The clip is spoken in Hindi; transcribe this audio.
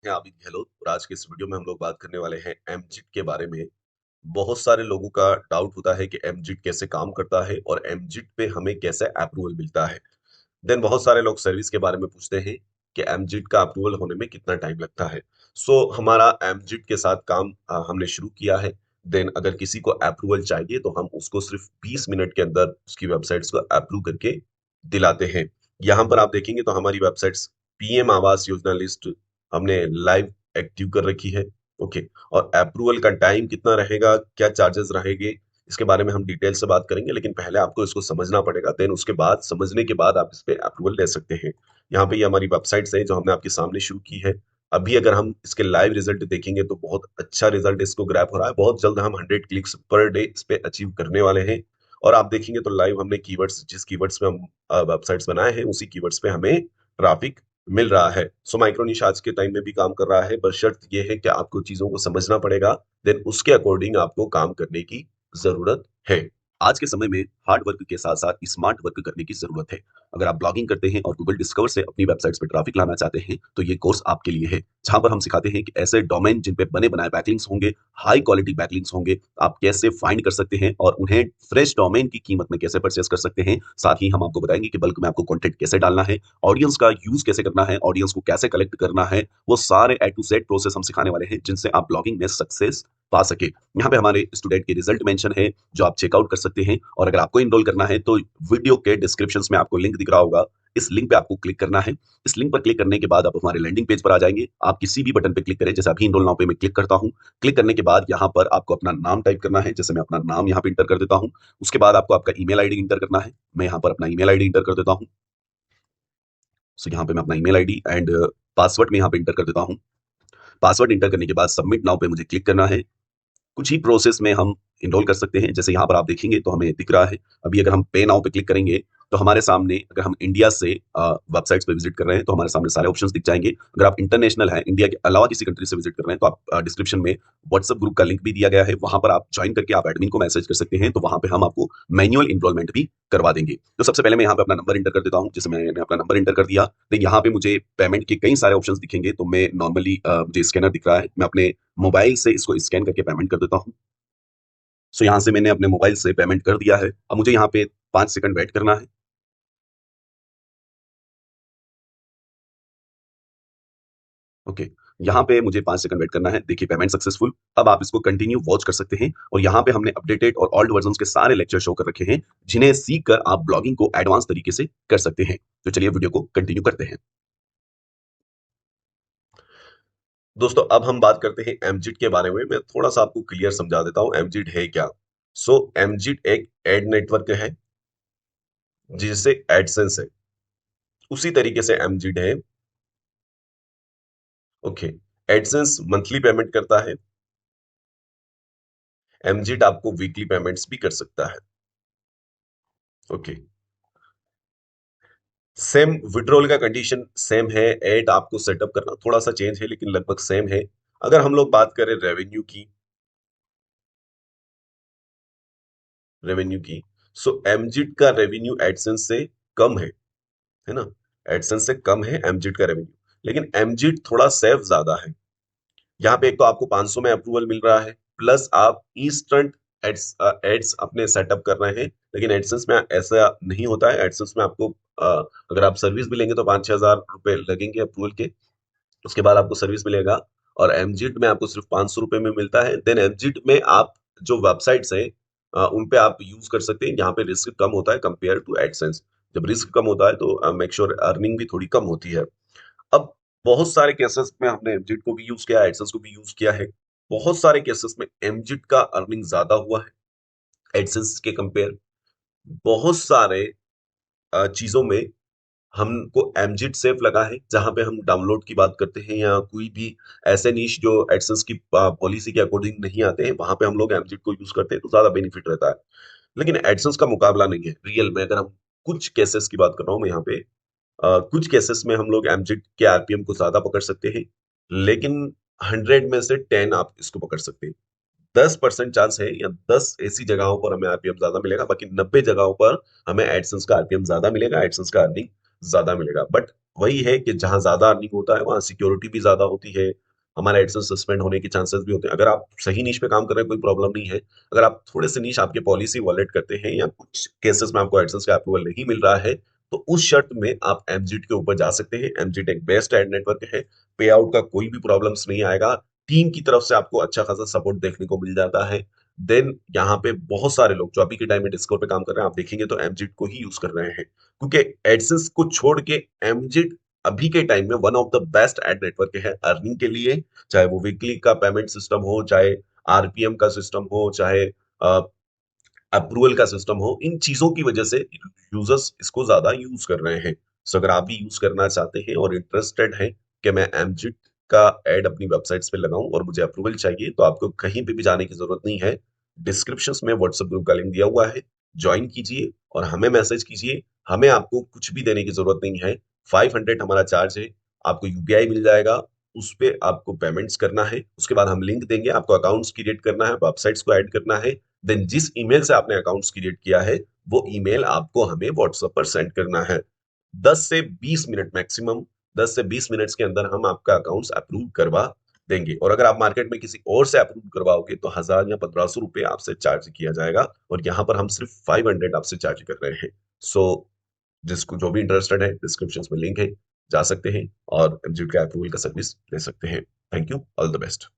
हैं आबिद गहलोत और आज के इस वीडियो में हम लोग बात करने वाले हैं एमजिट के बारे में। बहुत सारे लोगों का डाउट होता है कि एमजिट कैसे काम करता है और एमजिट पे हमें कैसे अप्रूवल मिलता है। देन बहुत सारे लोग सर्विस के बारे में पूछते हैं कि एमजिट का अप्रूवल होने में कितना टाइम लगता है। हमारा एमजिट के साथ काम हमने शुरू किया है। देन अगर किसी को अप्रूवल चाहिए तो हम उसको सिर्फ 20 मिनट के अंदर उसकी वेबसाइट्स को अप्रूव करके दिलाते हैं। यहाँ पर आप देखेंगे तो हमारी websites PM Awas Yojana list हमने लाइव एक्टिव कर रखी है। ओके। और अप्रूवल का टाइम कितना रहेगा, क्या चार्जेस रहेंगे, इसके बारे में हम डिटेल से बात करेंगे, लेकिन पहले आपको इसको समझना पड़ेगा। देन उसके बाद समझने के बाद आप इस पे अप्रूवल ले सकते हैं। यहाँ पे ये हमारी वेबसाइट्स है जो हमने आपके सामने शुरू की है। अभी अगर हम इसके लाइव रिजल्ट देखेंगे तो बहुत अच्छा रिजल्ट इसको ग्रैब हो रहा है। बहुत जल्द हम 100 क्लिक्स पर डे इस पे अचीव करने वाले हैं। और आप देखेंगे तो लाइव हमने कीवर्ड्स, जिस कीवर्ड्स पे हम वेबसाइट्स बनाए हैं उसी कीवर्ड्स पे हमें ट्रैफिक मिल रहा है। माइक्रो निश आज के टाइम में भी काम कर रहा है, बशर्त ये है कि आपको चीजों को समझना पड़ेगा। देन उसके अकॉर्डिंग आपको काम करने की जरूरत है। आज के समय में हार्ड वर्क के साथ साथ स्मार्ट वर्क करने की जरूरत है। अगर आप ब्लॉगिंग करते हैं और गूगल डिस्कवर से अपनी वेबसाइट्स पे ट्रैफिक लाना चाहते हैं तो ये कोर्स आपके लिए है, जहां पर हम सिखाते हैं कि ऐसे डोमेन जिन पे बने बनाए बैकलिंक्स होंगे, हाई क्वालिटी बैकलिंक्स होंगे, आप कैसे फाइंड कर सकते हैं और उन्हें फ्रेश डोमेन की कीमत में कैसे परचेस कर सकते हैं। साथ ही हम आपको बताएंगे कि बल्क में आपको कंटेंट कैसे डालना है, ऑडियंस का यूज कैसे करना है, ऑडियंस को कैसे कलेक्ट करना है। वो सारे ए टू जेड प्रोसेस हम सिखाने वाले हैं जिनसे आप ब्लॉगिंग में सक्सेस पा सके। यहाँ पे हमारे स्टूडेंट के रिजल्ट मेंशन है जो आप चेकआउट कर सकते हैं। और अगर आपको इनरोल करना है तो वीडियो के डिस्क्रिप्शन में आपको लिंक दिख रहा होगा, इस लिंक पे आपको क्लिक करना है। इस लिंक पर क्लिक करने के बाद आप हमारे लैंडिंग पेज पर आ जाएंगे। आप किसी भी बटन पे क्लिक करें, जैसे अभी इनरोल नाउ पे मैं क्लिक करता हूँ। क्लिक करने के बाद यहाँ पर आपको अपना नाम टाइप करना है, जैसे मैं अपना नाम यहाँ पे इंटर कर देता हूँ। उसके बाद आपको आपका ईमेल आईडी इंटर करना है। मैं यहाँ पर अपना ईमेल आईडी इंटर कर देता हूँ। यहाँ पे मैं अपना ईमेल आईडी एंड पासवर्ड में यहाँ पे इंटर कर देता हूँ। पासवर्ड इंटर करने के बाद सबमिट नाउ पे मुझे क्लिक करना है। कुछ ही प्रोसेस में हम इनरोल कर सकते हैं। जैसे यहाँ पर आप देखेंगे तो हमें दिख रहा है। अभी अगर हम पे नाउ पे क्लिक करेंगे तो हमारे सामने, अगर हम इंडिया से वेबसाइट्स पे विजिट कर रहे हैं तो हमारे सामने सारे ऑप्शंस दिख जाएंगे। अगर आप इंटरनेशनल हैं, इंडिया के अलावा किसी कंट्री से विजिट कर रहे हैं, तो आप डिस्क्रिप्शन में व्हाट्सएप ग्रुप का लिंक भी दिया गया है, वहां पर आप ज्वाइन करके आप एडमिन को मैसेज कर सकते हैं। तो वहां पे हम आपको मैनुअल इनरोलमेंट भी करवा देंगे। तो सबसे पहले मैं यहाँ पे अपना नंबर इंटर कर देता हूँ। जैसे मैंने अपना नंबर इंटर कर दिया, तो यहाँ पे मुझे पेमेंट के कई सारे ऑप्शंस दिखेंगे। तो मैं नॉर्मली मुझे स्कैनर दिख रहा है, मैं अपने मोबाइल से इसको स्कैन करके पेमेंट कर देता हूँ। यहाँ से मैंने अपने मोबाइल से पेमेंट कर दिया है। अब मुझे यहाँ पे 5 सेकंड वेट करना है। ओके। यहाँ पे मुझे 5 सेकंड वेट करना है। देखिए पेमेंट सक्सेसफुल। अब आप इसको कंटिन्यू वॉच कर सकते हैं। और यहाँ पे हमने अपडेटेड और ओल्ड वर्जन के सारे लेक्चर शो कर रखे हैं, जिन्हें सीख कर आप ब्लॉगिंग को एडवांस तरीके से कर सकते हैं। तो चलिए वीडियो को कंटिन्यू करते हैं। दोस्तों अब हम बात करते हैं एमजिट के बारे में। मैं थोड़ा सा आपको क्लियर समझा देता हूँ एमजिट है क्या। एमजिट एक एड नेटवर्क है जिससे एडसेंस है, उसी तरीके से एमजिट है। ओके। एडसेंस मंथली पेमेंट करता है, एमजिट आपको वीकली पेमेंट्स भी कर सकता है। ओके। सेम विड्रॉल का कंडीशन सेम है। एड आपको सेटअप करना थोड़ा सा चेंज है लेकिन लगभग सेम है। अगर हम लोग बात करें रेवेन्यू की, एमजिट का रेवेन्यू एडसेंस से कम है ना। एडसेंस से कम है एमजिट का रेवेन्यू, लेकिन एमजिट थोड़ा सेफ ज्यादा है। यहाँ पे एक तो आपको 500 में अप्रूवल मिल रहा है, प्लस आप इंस्टेंट एड्स एड्स अपने सेटअप कर रहे हैं। लेकिन एडसेंस में ऐसा नहीं होता है। एडसेंस में आपको अगर आप सर्विस भी लेंगे तो 5-6 हजार रुपए लगेंगे अप्रूवल के, उसके बाद आपको सर्विस मिलेगा। और एमजिट में आपको सिर्फ 500 रुपए में मिलता है। देन एमजिट में आप जो वेबसाइट्स हैं उन पे आप यूज कर सकते हैं। यहाँ पे रिस्क कम होता है कंपेयर टू एडसेंस। जब रिस्क कम होता है तो मेक श्योर अर्निंग भी थोड़ी कम होती है। अब बहुत सारे केसेस में हमने एमजिट को भी यूज किया है, एडसेंस को भी यूज किया है। बहुत सारे केसेस में एमजिट का अर्निंग ज्यादा हुआ है एडसेंस के कंपेयर। बहुत सारे चीजों में हमको एमजिट सेफ लगा है। जहां पे हम डाउनलोड की बात करते हैं या कोई भी ऐसे नीश जो एडसेंस की पॉलिसी के अकॉर्डिंग नहीं आते हैं, वहां पे हम लोग एमजिट को यूज करते हैं तो ज्यादा बेनिफिट रहता है। लेकिन एडसेंस का मुकाबला नहीं है रियल में। अगर हम कुछ केसेस की बात कर रहा हूं मैं यहाँ पे, कुछ केसेस में हम लोग एमजिट के आरपीएम को ज्यादा पकड़ सकते हैं, लेकिन 100 में से 10 आप इसको पकड़ सकते हैं। 10% चांस है या 10 ऐसी जगहों पर हमें आरपीएम ज्यादा मिलेगा, बाकी 90 जगहों पर हमें एडसेंस का आरपीएम ज्यादा मिलेगा, एडसेंस का अर्निंग ज्यादा मिलेगा। बट वही है कि जहां ज्यादा अर्निंग होता है वहां सिक्योरिटी भी ज्यादा होती है, हमारा एडसेंस सस्पेंड होने के चांसेस भी होते हैं। अगर आप सही नीश पे काम कर रहे हैं कोई प्रॉब्लम नहीं है। अगर आप थोड़े से नीश आपके पॉलिसी वॉलेट करते हैं या कुछ केसेस में आपको एडसेंस का अप्रूवल नहीं मिल रहा है, तो उस शर्त में आप एमजिट के ऊपर जा सकते हैं। एमजिट एक बेस्ट एड नेटवर्क है, पे आउट का कोई भी प्रॉब्लम्स नहीं आएगा, टीम की तरफ से आपको अच्छा खासा सपोर्ट देखने को मिल जाता है। देन यहाँ पे बहुत सारे लोग जो अभी के टाइम में डिस्कॉर्ड पे काम कर रहे हैं, आप देखेंगे तो एमजिट को ही यूज कर रहे हैं, क्योंकि एडसेंस को छोड़ के एमजिट अभी के टाइम में one of the best ad network है अर्निंग के लिए। चाहे वो वीकली का पेमेंट सिस्टम हो, चाहे आरपीएम का सिस्टम हो, चाहे अप्रूवल का सिस्टम हो, इन चीजों की वजह से यूजर्स इसको ज्यादा यूज कर रहे हैं। सो अगर आप भी यूज करना चाहते हैं और इंटरेस्टेड हैं कि मैं एमजिट का एड अपनी वेबसाइट्स पे लगाऊं और मुझे अप्रूवल चाहिए, तो आपको कहीं पे भी जाने की जरूरत नहीं है। डिस्क्रिप्शन में व्हाट्सएप ग्रुप का लिंक दिया हुआ है, ज्वाइन कीजिए और हमें मैसेज कीजिए। हमें आपको कुछ भी देने की जरूरत नहीं है, 500 हमारा चार्ज है। आपको यूपीआई मिल जाएगा, उस पे आपको पेमेंट्स करना है, उसके बाद हम लिंक देंगे, आपको अकाउंट्स क्रिएट करना है, वेबसाइट्स को ऐड करना है। देन जिस ईमेल से आपने अकाउंट्स क्रिएट किया है, वो ईमेल आपको हमें व्हाट्सएप पर सेंड करना है। 10 से 20 मिनट मैक्सिमम, 10 से 20 मिनट्स के अंदर हम आपका अकाउंट्स अप्रूव करवा देंगे। और अगर आप मार्केट में किसी और से अप्रूव करवाओगे तो 1000 या 1500 रुपए आपसे चार्ज किया जाएगा, और यहाँ पर हम सिर्फ 500 आपसे चार्ज कर रहे हैं। सो जिसको जो भी इंटरेस्टेड है, डिस्क्रिप्शन में लिंक है, जा सकते हैं और एमजीट के अप्रूवल का सर्विस ले सकते हैं। Thank you, all the best.